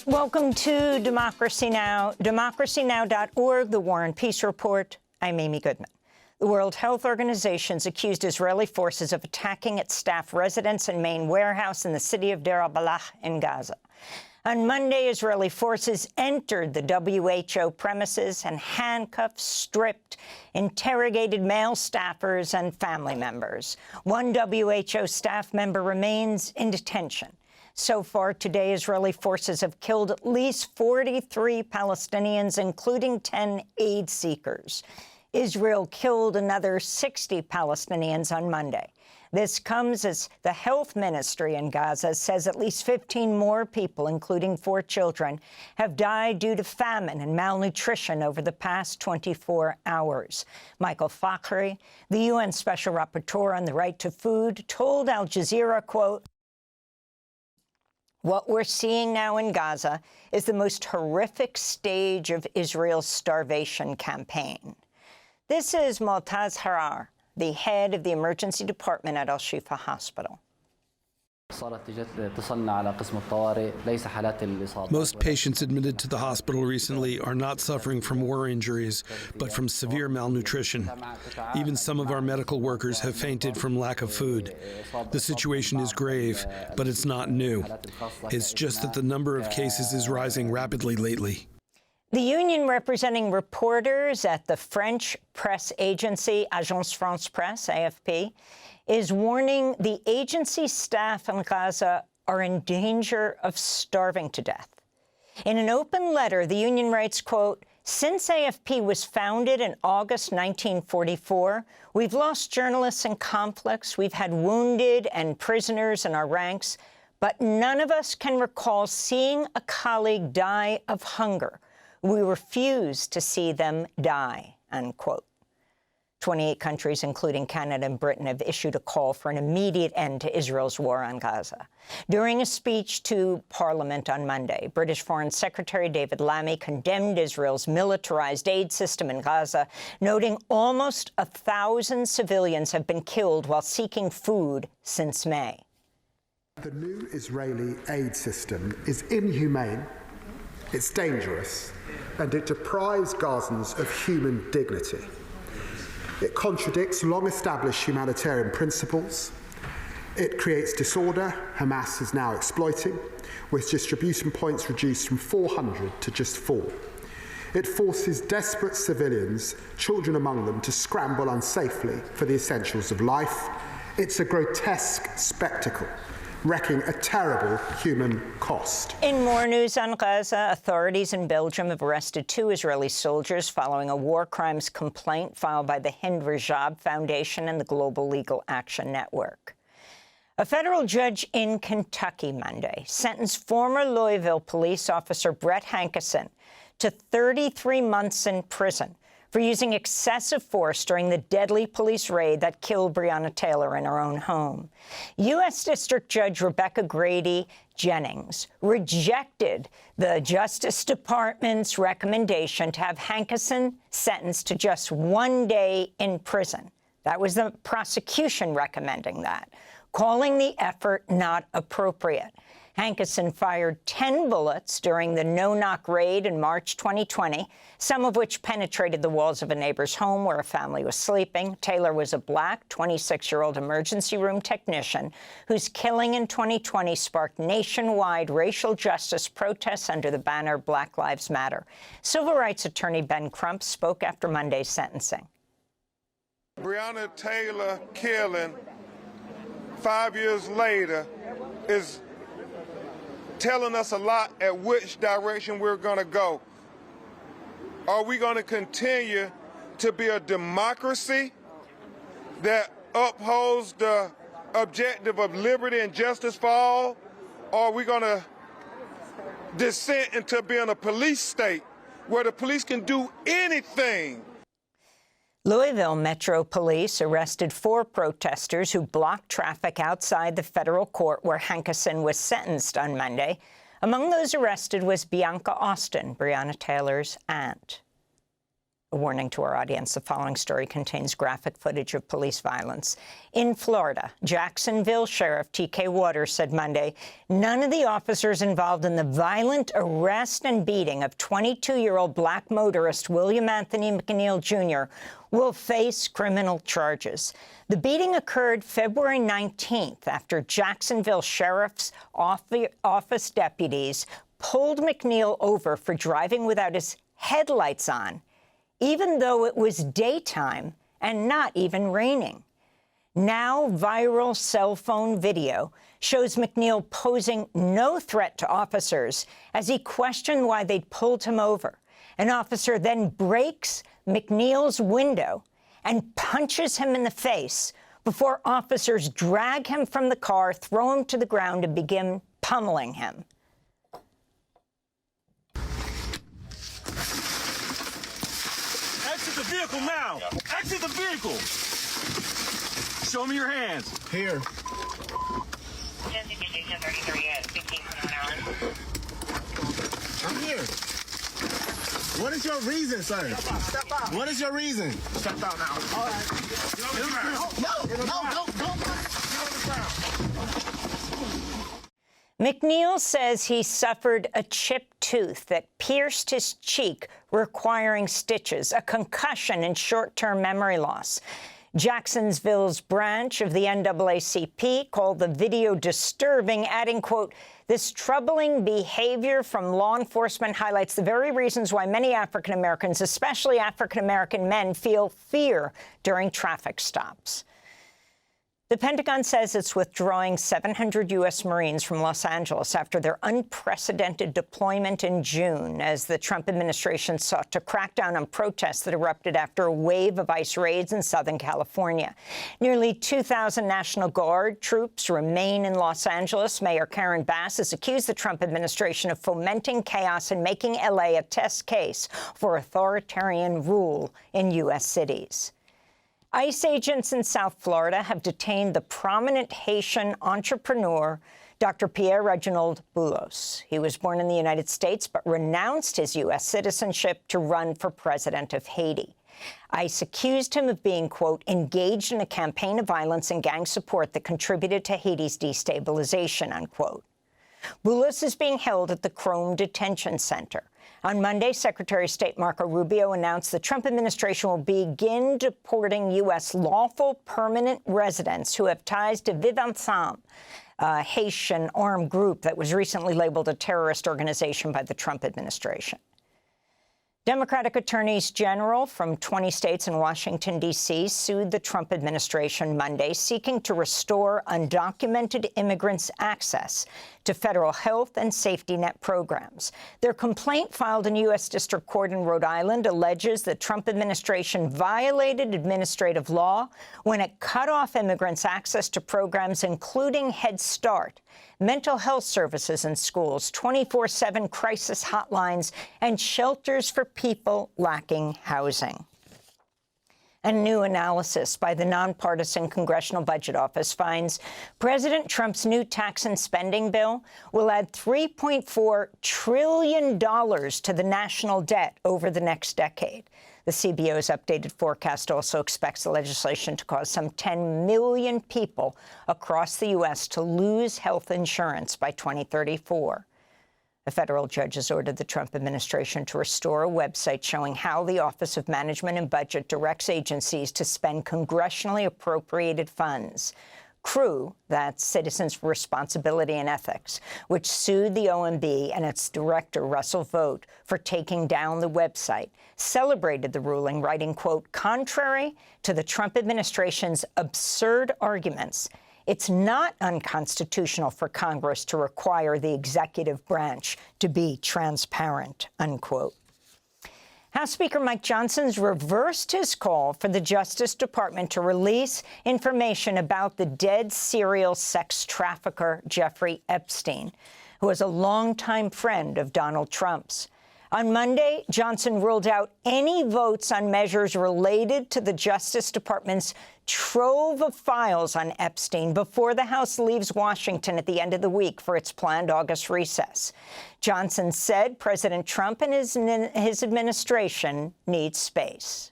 Welcome to Democracy Now!, democracynow.org, the War and Peace Report. I'm Amy Goodman. The World Health Organization's accused Israeli forces of attacking its staff residence and main warehouse in the city of Deir al-Balah in Gaza. On Monday, Israeli forces entered the WHO premises and handcuffed, stripped, interrogated male staffers and family members. One WHO staff member remains in detention. So far today, Israeli forces have killed at least 43 Palestinians, including 10 aid seekers. Israel killed another 60 Palestinians on Monday. This comes as the health ministry in Gaza says at least 15 more people, including 4 children, have died due to famine and malnutrition over the past 24 hours. Michael Fakhri, the UN Special Rapporteur on the Right to Food, told Al Jazeera, quote, "What we're seeing now in Gaza is the most horrific stage of Israel's starvation campaign." This is Maltaz Harar, the head of the emergency department at Al-Shifa Hospital. Most patients admitted to the hospital recently are not suffering from war injuries, but from severe malnutrition. Even some of our medical workers have fainted from lack of food. The situation is grave, but it's not new. It's just that the number of cases is rising rapidly lately. The union representing reporters at the French press agency Agence France-Presse, AFP, is warning the agency staff in Gaza are in danger of starving to death. In an open letter, the union writes, quote, "Since AFP was founded in August 1944, we've lost journalists in conflicts, we've had wounded and prisoners in our ranks, but none of us can recall seeing a colleague die of hunger. We refuse to see them die," unquote. 28 countries, including Canada and Britain, have issued a call for an immediate end to Israel's war on Gaza. During a speech to Parliament on Monday, British Foreign Secretary David Lammy condemned Israel's militarized aid system in Gaza, noting almost 1,000 civilians have been killed while seeking food since May. The new Israeli aid system is inhumane, it's dangerous, and it deprives Gazans of human dignity. It contradicts long-established humanitarian principles. It creates disorder Hamas is now exploiting, with distribution points reduced from 400 to just 4. It forces desperate civilians, children among them, to scramble unsafely for the essentials of life. It's a grotesque spectacle, wrecking a terrible human cost. In more news on Gaza, authorities in Belgium have arrested 2 Israeli soldiers following a war crimes complaint filed by the Hind Rajab Foundation and the Global Legal Action Network. A federal judge in Kentucky Monday sentenced former Louisville police officer Brett Hankesen to 33 months in prison for using excessive force during the deadly police raid that killed Breonna Taylor in her own home. U.S. District Judge Rebecca Grady Jennings rejected the Justice Department's recommendation to have Hankesen sentenced to just 1 day in prison. That was the prosecution recommending that, calling the effort not appropriate. Hankesen fired 10 bullets during the no-knock raid in March 2020, some of which penetrated the walls of a neighbor's home where a family was sleeping. Taylor was a black 26-year-old emergency room technician whose killing in 2020 sparked nationwide racial justice protests under the banner Black Lives Matter. Civil rights attorney Ben Crump spoke after Monday's sentencing. Breonna Taylor killing 5 years later is telling us a lot at which direction we're going to go. Are we going to continue to be a democracy that upholds the objective of liberty and justice for all? Or are we going to descend into being a police state where the police can do anything? Louisville Metro Police arrested 4 protesters who blocked traffic outside the federal court where Hankesen was sentenced on Monday. Among those arrested was Bianca Austin, Breonna Taylor's aunt. A warning to our audience, the following story contains graphic footage of police violence. In Florida, Jacksonville Sheriff T.K. Waters said Monday none of the officers involved in the violent arrest and beating of 22-year-old black motorist William Anthony McNeil Jr. will face criminal charges. The beating occurred February 19th after Jacksonville Sheriff's Office deputies pulled McNeil over for driving without his headlights on, even though it was daytime and not even raining. Now viral cell phone video shows McNeil posing no threat to officers as he questioned why they'd pulled him over. An officer then breaks McNeil's window and punches him in the face before officers drag him from the car, throw him to the ground, and begin pummeling him. Exit the vehicle now! Exit the vehicle! Show me your hands. Here. 33 at 15 an hour. I'm here. What is your reason, sir? Step out. What is your reason? Step out now. All right. No, don't. McNeil says he suffered a chipped tooth that pierced his cheek, requiring stitches, a concussion, and short-term memory loss. Jacksonville's branch of the NAACP called the video disturbing, adding, quote, "This troubling behavior from law enforcement highlights the very reasons why many African Americans, especially African American men, feel fear during traffic stops." The Pentagon says it's withdrawing 700 U.S. Marines from Los Angeles after their unprecedented deployment in June, as the Trump administration sought to crack down on protests that erupted after a wave of ICE raids in Southern California. Nearly 2,000 National Guard troops remain in Los Angeles. Mayor Karen Bass has accused the Trump administration of fomenting chaos and making L.A. a test case for authoritarian rule in U.S. cities. ICE agents in South Florida have detained the prominent Haitian entrepreneur, Dr. Pierre Reginald Bulos. He was born in the United States but renounced his U.S. citizenship to run for president of Haiti. ICE accused him of being, quote, engaged in a campaign of violence and gang support that contributed to Haiti's destabilization, unquote. Bulos is being held at the Chrome Detention Center. On Monday, Secretary of State Marco Rubio announced the Trump administration will begin deporting U.S. lawful permanent residents who have ties to Vive Ensemble, a Haitian armed group that was recently labeled a terrorist organization by the Trump administration. Democratic attorneys general from 20 states and Washington, D.C. sued the Trump administration Monday, seeking to restore undocumented immigrants' access to federal health and safety net programs. Their complaint, filed in U.S. District Court in Rhode Island, alleges the Trump administration violated administrative law when it cut off immigrants' access to programs including Head Start, mental health services in schools, 24/7 crisis hotlines, and shelters for people lacking housing. A new analysis by the nonpartisan Congressional Budget Office finds President Trump's new tax and spending bill will add $3.4 trillion to the national debt over the next decade. The CBO's updated forecast also expects the legislation to cause some 10 million people across the U.S. to lose health insurance by 2034. A federal judge has ordered the Trump administration to restore a website showing how the Office of Management and Budget directs agencies to spend congressionally appropriated funds. CREW, that's Citizens for Responsibility and Ethics, which sued the OMB and its director, Russell Vought, for taking down the website, celebrated the ruling, writing, quote, contrary to the Trump administration's absurd arguments, it's not unconstitutional for Congress to require the executive branch to be transparent, unquote. House Speaker Mike Johnson's reversed his call for the Justice Department to release information about the dead serial sex trafficker Jeffrey Epstein, who was a longtime friend of Donald Trump's. On Monday, Johnson ruled out any votes on measures related to the Justice Department's trove of files on Epstein before the House leaves Washington at the end of the week for its planned August recess. Johnson said President Trump and his administration need space.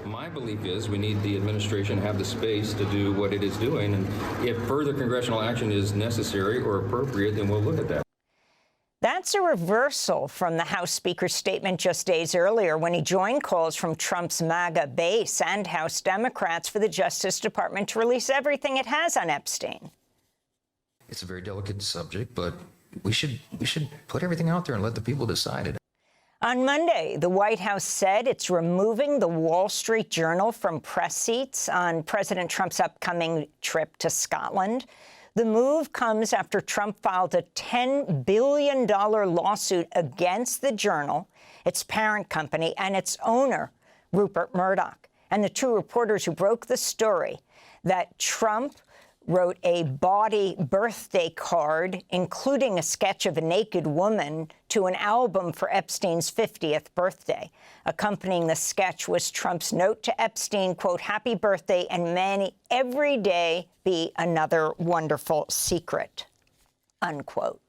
My belief is we need the administration to have the space to do what it is doing, and if further congressional action is necessary or appropriate, then we'll look at that. That's a reversal from the House Speaker's statement just days earlier when he joined calls from Trump's MAGA base and House Democrats for the Justice Department to release everything it has on Epstein. It's a very delicate subject, but we should put everything out there and let the people decide it. On Monday, the White House said it's removing the Wall Street Journal from press seats on President Trump's upcoming trip to Scotland. The move comes after Trump filed a $10 billion lawsuit against the Journal, its parent company, and its owner, Rupert Murdoch, and the two reporters who broke the story that Trump wrote a bawdy birthday card, including a sketch of a naked woman, to an album for Epstein's 50th birthday. Accompanying the sketch was Trump's note to Epstein, quote, "Happy birthday, and may every day be another wonderful secret," unquote.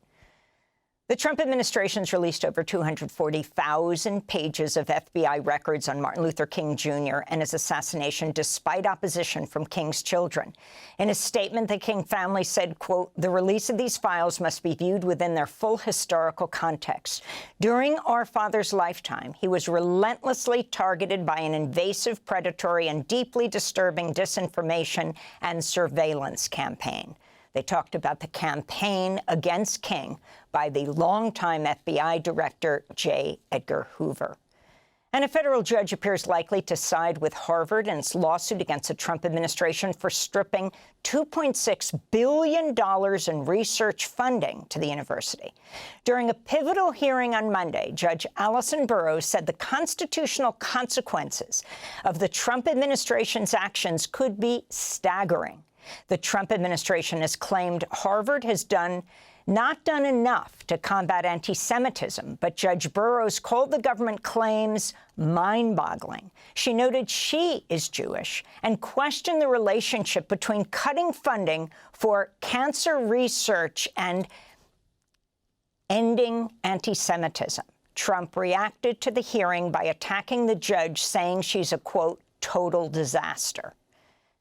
The Trump administration's released over 240,000 pages of FBI records on Martin Luther King Jr. and his assassination, despite opposition from King's children. In a statement, the King family said, quote, "The release of these files must be viewed within their full historical context. During our father's lifetime, he was relentlessly targeted by an invasive, predatory, and deeply disturbing disinformation and surveillance campaign." They talked about the campaign against King by the longtime FBI Director J. Edgar Hoover. And a federal judge appears likely to side with Harvard in its lawsuit against the Trump administration for stripping $2.6 billion in research funding to the university. During a pivotal hearing on Monday, Judge Allison Burroughs said the constitutional consequences of the Trump administration's actions could be staggering. The Trump administration has claimed Harvard has not done enough to combat anti-Semitism, but Judge Burroughs called the government claims mind-boggling. She noted she is Jewish and questioned the relationship between cutting funding for cancer research and ending anti-Semitism. Trump reacted to the hearing by attacking the judge, saying she's a, quote, "total disaster."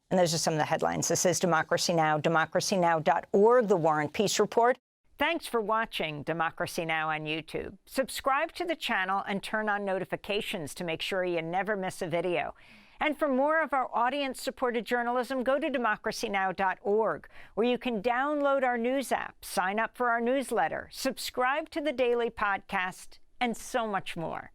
And those are some of the headlines. This is Democracy Now!, democracynow.org, The War and Peace Report. Thanks for watching Democracy Now! On YouTube. Subscribe to the channel and turn on notifications to make sure you never miss a video. And for more of our audience-supported journalism, go to democracynow.org, where you can download our news app, sign up for our newsletter, subscribe to the daily podcast, and so much more.